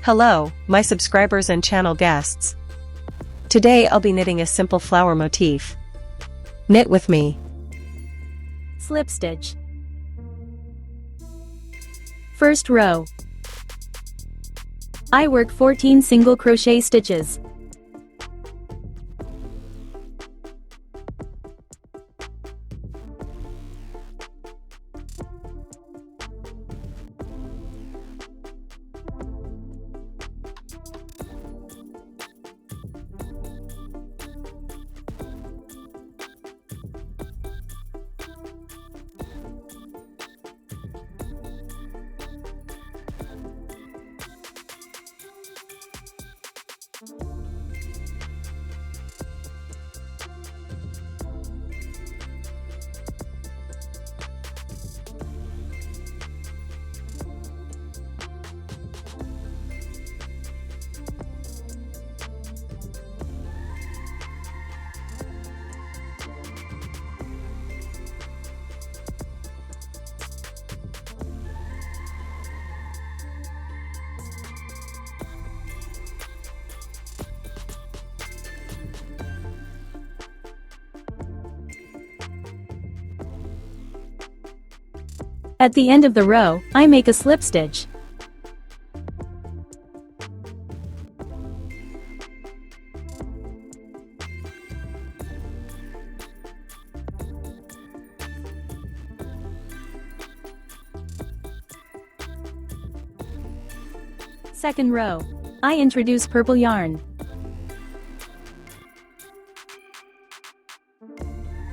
Hello, my subscribers and channel guests. Today I'll be knitting a simple flower motif. Knit with me. Slip stitch. First row. I work 14 single crochet stitches. At the end of the row, I make a slip stitch. Second row. I introduce purple yarn.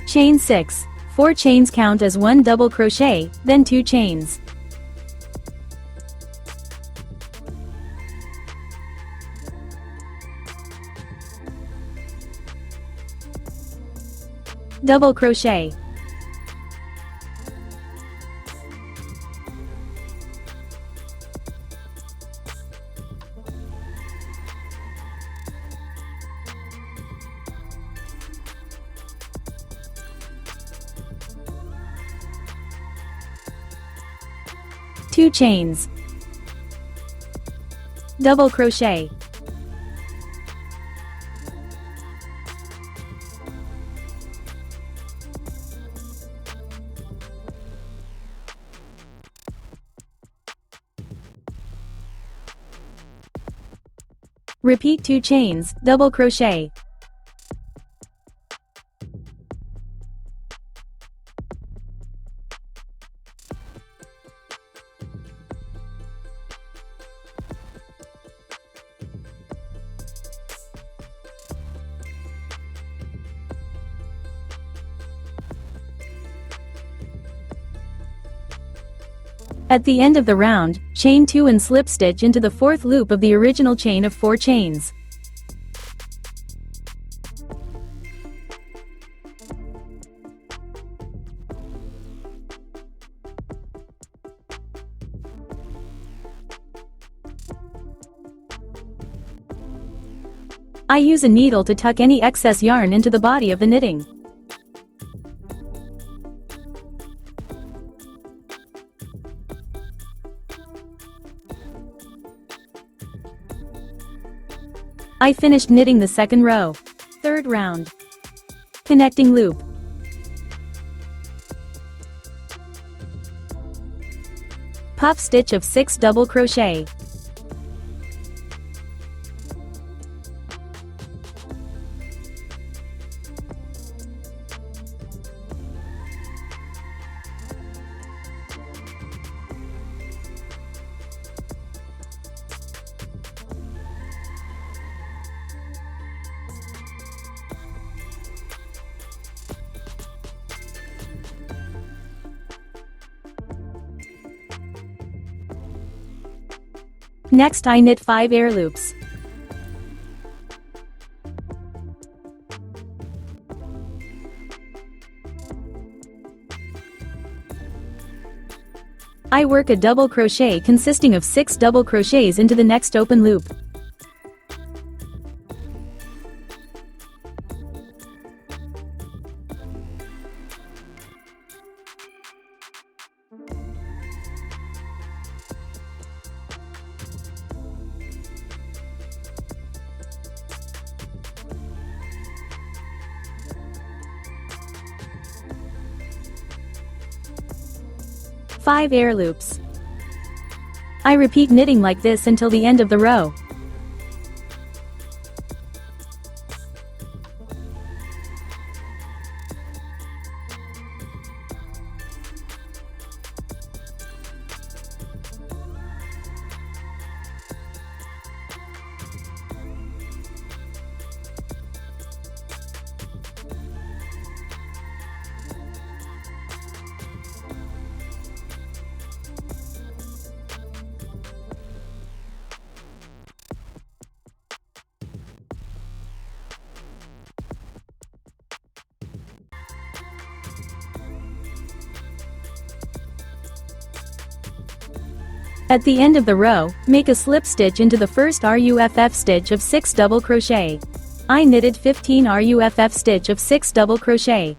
Chain 6. 4 chains count as 1 double crochet, then 2 chains. Double crochet. Two chains. Double crochet. Repeat 2 chains, double crochet. At the end of the round, chain 2 and slip stitch into the 4th loop of the original chain of 4 chains. I use a needle to tuck any excess yarn into the body of the knitting. I finished knitting the second row. Third round. Connecting loop. Puff stitch of 6 double crochet. Next I knit 5 air loops. I work a double crochet consisting of 6 double crochets into the next open loop. 5 air loops. I repeat knitting like this until the end of the row. At the end of the row, make a slip stitch into the first RUFF stitch of 6 double crochet. I knitted 15 RUFF stitch of 6 double crochet.